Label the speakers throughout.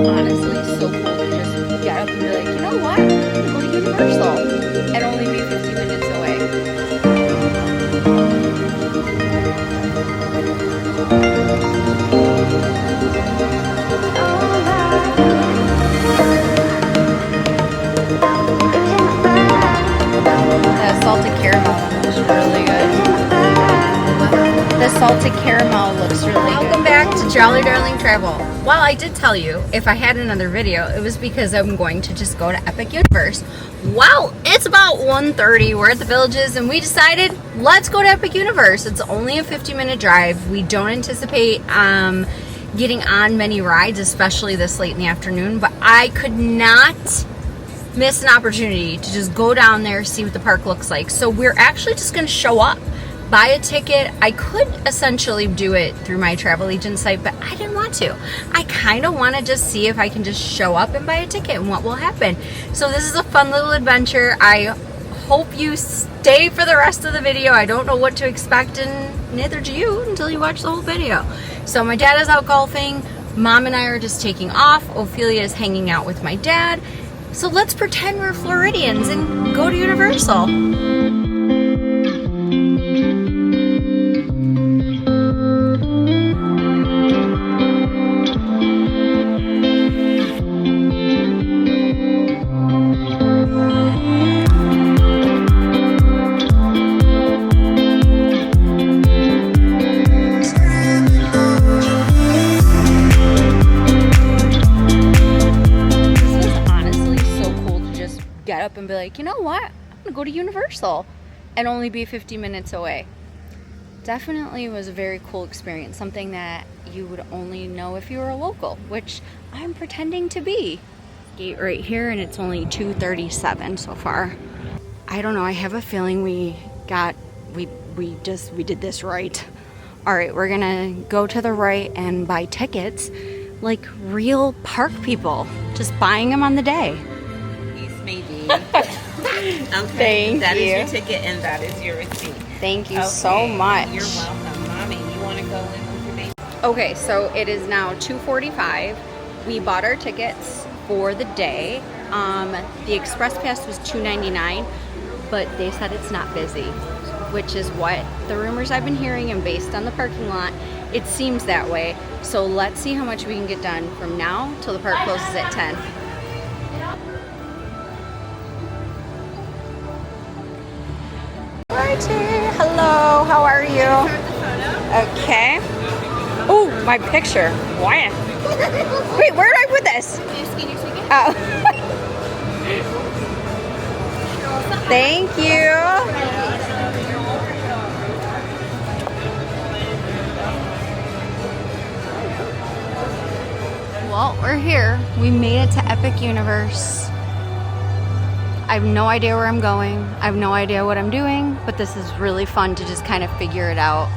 Speaker 1: honestly so cool to just get up and be like, you know what? I'm gonna go to Universal and only be 50 minutes away. The salted caramel one looks really good. The salted caramel looks really good. Welcome back to Jolly Darling Travel. Well, I did tell you, if I had another video, it was because I'm going to just go to Epic Universe. Well, it's about 1:30. We're at the Villages, and we decided, let's go to Epic Universe. It's only a 50-minute drive. We don't anticipate getting on many rides, especially this late in the afternoon, but I could not miss an opportunity to just go down there, see what the park looks like. So we're actually just going to show up, buy a ticket. I could essentially do it through my travel agent site, but I didn't want to. I kind of want to just see if I can just show up and buy a ticket and what will happen. So this is a fun little adventure. I hope you stay for the rest of the video. I don't know what to expect, and neither do you until you watch the whole video. So my dad is out golfing. Mom and I are just taking off. Ophelia is hanging out with my dad. So let's pretend we're Floridians and go to Universal. Get up and be like, you know what? I'm gonna go to Universal and only be 50 minutes away. Definitely was a very cool experience. Something that you would only know if you were a local, which I'm pretending to be. Gate right here, and it's only 2:37 so far. I don't know. I have a feeling we did this right. All right, we're gonna go to the right and buy tickets like real park people, just buying them on the day.
Speaker 2: Maybe. Okay.
Speaker 1: Thank
Speaker 2: that
Speaker 1: you.
Speaker 2: is your ticket and that is your receipt.
Speaker 1: Thank you so much.
Speaker 2: You're welcome, Mommy. You want to go live with your baby?
Speaker 1: Okay, so it is now 2:45. We bought our tickets for the day. The express pass was $2.99, but they said it's not busy, which is what the rumors I've been hearing, and based on the parking lot, it seems that way. So let's see how much we can get done from now till the park closes at 10. Hello, how are you? Okay. Oh, my picture. Wow. Wait, where did I put this? Oh. Thank you. Well, we're here. We made it to Epic Universe. I have no idea where I'm going. I have no idea what I'm doing, but this is really fun to just kind of figure it out.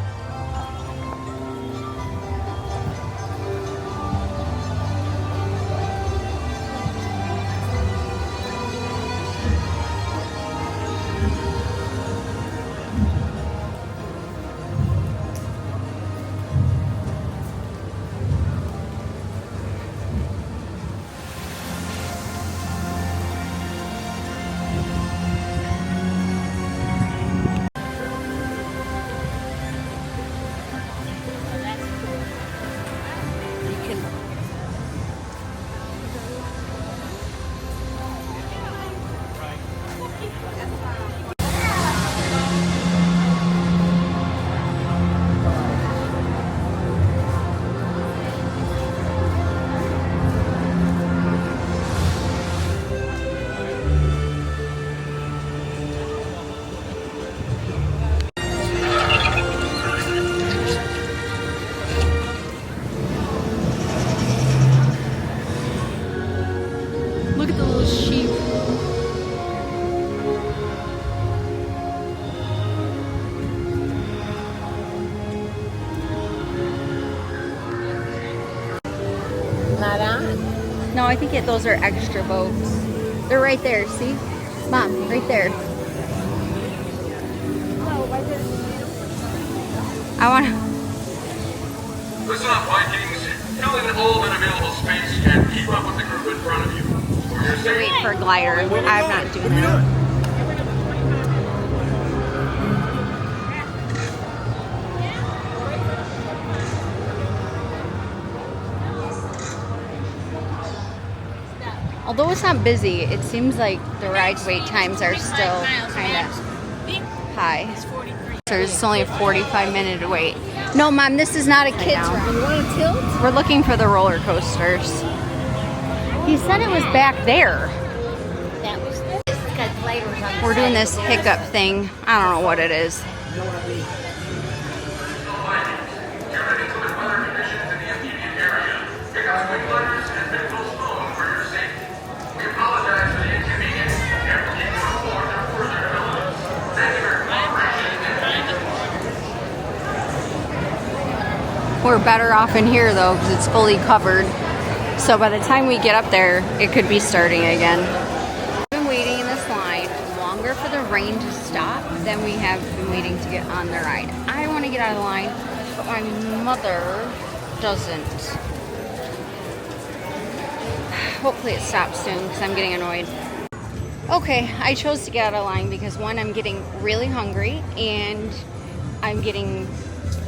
Speaker 2: Not on.
Speaker 1: No, I think those are extra boats. They're right there, see? Mom, right there. I want to...
Speaker 3: Listen up, Vikings. Fill in all unavailable space and keep up
Speaker 1: for a glider. I'm not doing that. Although it's not busy, it seems like the ride wait times are still kind of high. So it's only a 45-minute wait. No, Mom, this is not a kid's ride.
Speaker 3: You want to tilt?
Speaker 1: We're looking for the roller coasters. He said it was back there.
Speaker 3: That was because later was on the
Speaker 1: We're doing
Speaker 3: side.
Speaker 1: this hiccup thing. I don't know what it is. We're better off in here though because it's fully covered. So by the time we get up there, it could be starting again. We've been waiting in this line longer for the rain to stop than we have been waiting to get on the ride. I want to get out of the line, but my mother doesn't. Hopefully it stops soon because I'm getting annoyed. Okay, I chose to get out of line because one, I'm getting really hungry and I'm getting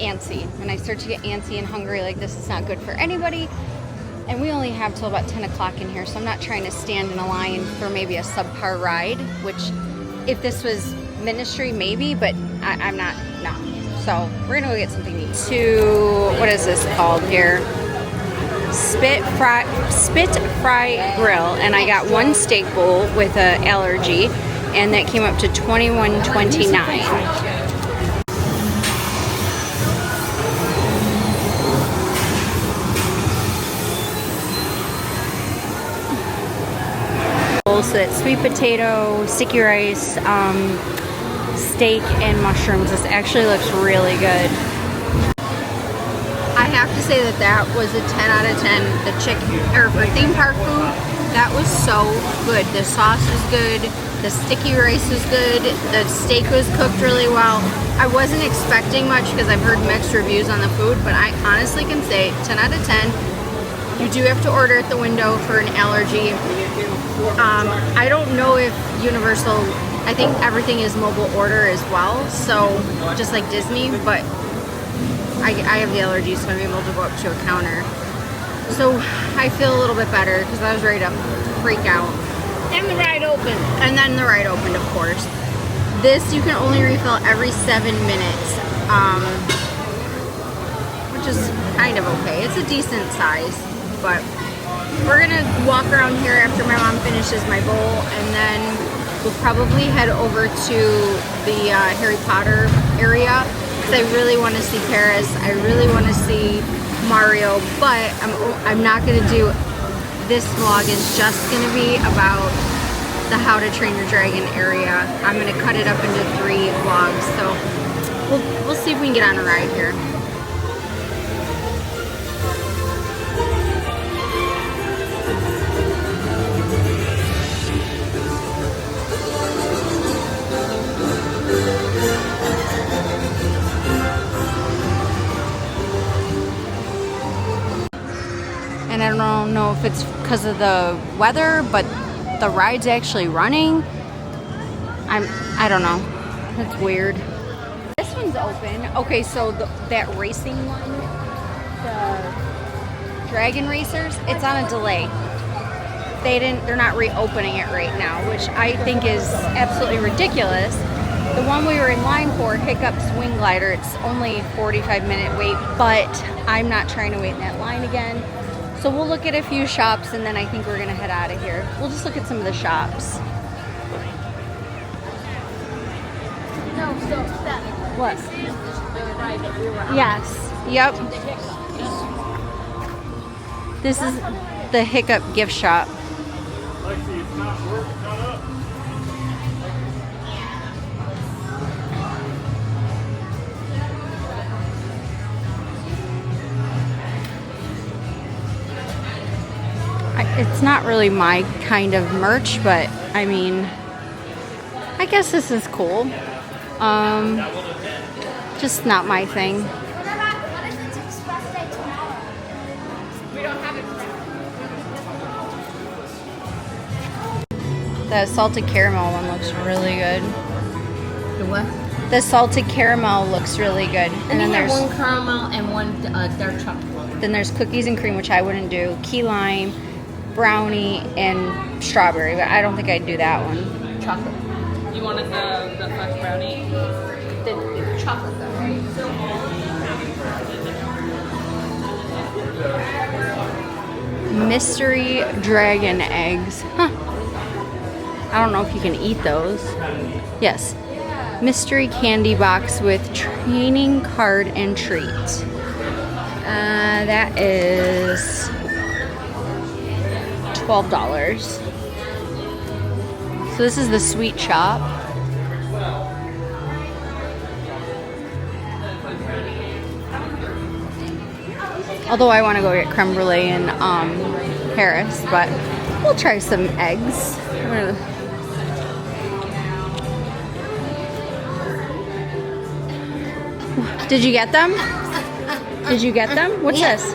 Speaker 1: antsy. When I start to get antsy and hungry like this, it's not good for anybody. And we only have till about 10 o'clock in here, so I'm not trying to stand in a line for maybe a subpar ride, which if this was Ministry, maybe, but I'm not, no. So we're gonna go get something to eat. What is this called here? Spite Frye Grill, and I got one steak bowl with an allergy, and that came up to $21.29. So it's sweet potato, sticky rice, steak, and mushrooms. This actually looks really good. I have to say that was a 10 out of 10. The chicken, or for theme park food, that was so good. The sauce is good, the sticky rice is good, the steak was cooked really well. I wasn't expecting much because I've heard mixed reviews on the food, but I honestly can say 10 out of 10. You do have to order at the window for an allergy. I don't know if Universal, I think everything is mobile order as well, so just like Disney, but I have the allergy, so I'm able to go up to a counter. So I feel a little bit better because I was ready to freak out.
Speaker 3: And the ride opened.
Speaker 1: And then the ride opened, of course. This you can only refill every 7 minutes, which is kind of okay. It's a decent size, but we're gonna walk around here after my mom finishes my bowl, and then we'll probably head over to the Harry Potter area because I really want to see Paris. I really want to see Mario, but I'm not gonna do. This vlog is just gonna be about the How to Train Your Dragon area. I'm gonna cut it up into 3 vlogs, so we'll see if we can get on a ride here. And I don't know if it's because of the weather, but the ride's actually running. I don't know. That's weird. This one's open. Okay, so that racing one, the Dragon Racers, it's on a delay. They're not reopening it right now, which I think is absolutely ridiculous. The one we were in line for, Hiccup Swing Glider, it's only 45-minute wait, but I'm not trying to wait in that line again. So we'll look at a few shops, and then I think we're gonna head out of here. We'll just look at some of the shops.
Speaker 3: No, so that.
Speaker 1: What?
Speaker 3: This is the ride that we were on.
Speaker 1: Yes. Yep.
Speaker 3: The hiccup.
Speaker 1: This is the Hiccup gift shop.
Speaker 4: Lexi, it's not work cut up.
Speaker 1: It's not really my kind of merch, but I mean, I guess this is cool. Just not my thing.
Speaker 3: What if it's express day tomorrow? We don't have express.
Speaker 1: The salted caramel one looks really good.
Speaker 2: The what?
Speaker 1: The salted caramel looks really good. And then there's
Speaker 2: one caramel and one dark chocolate.
Speaker 1: then there's cookies and cream, which I wouldn't do. Key lime, brownie, and strawberry. But I don't think I'd do that one.
Speaker 2: Chocolate. You wanted the fresh brownie? The chocolate though, right?
Speaker 1: Mystery dragon eggs. Huh. I don't know if you can eat those. Yes. Mystery candy box with training card and treat. That is $12. So this is the sweet shop. Although I want to go get creme brulee in Paris, but we'll try some eggs. Did you get them? Did you get them? What's this?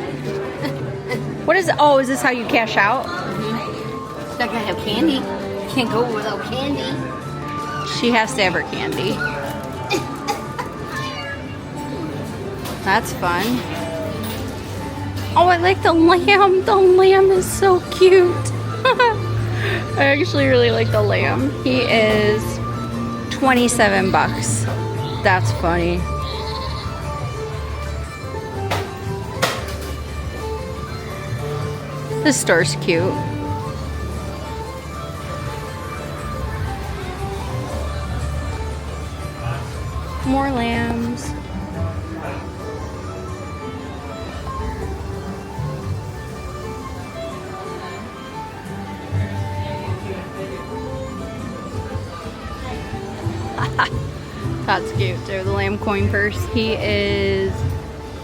Speaker 1: What is? Oh, is this how you cash out?
Speaker 3: It's not gonna have candy. Can't go without candy.
Speaker 1: She has to have her candy. That's fun. Oh, I like the lamb. The lamb is so cute. I actually really like the lamb. He is $27. That's funny. This store's cute. More lambs. That's cute too. The lamb coin purse. He is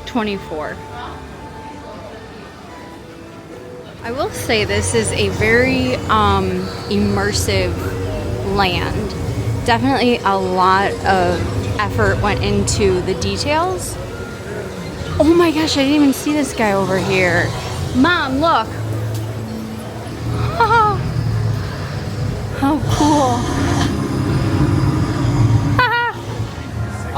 Speaker 1: 24. I will say this is a very immersive land. Definitely a lot of effort went into the details. Oh my gosh, I didn't even see this guy over here. Mom, look. How cool.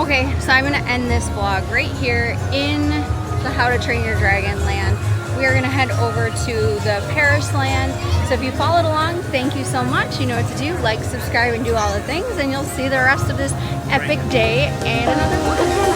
Speaker 1: Okay, so I'm gonna end this vlog right here in the How to Train Your Dragon land. We are gonna head over to the Paris land. So if you followed along, thank you so much. You know what to do. Like, subscribe, and do all the things, and you'll see the rest of this epic day and another vlog.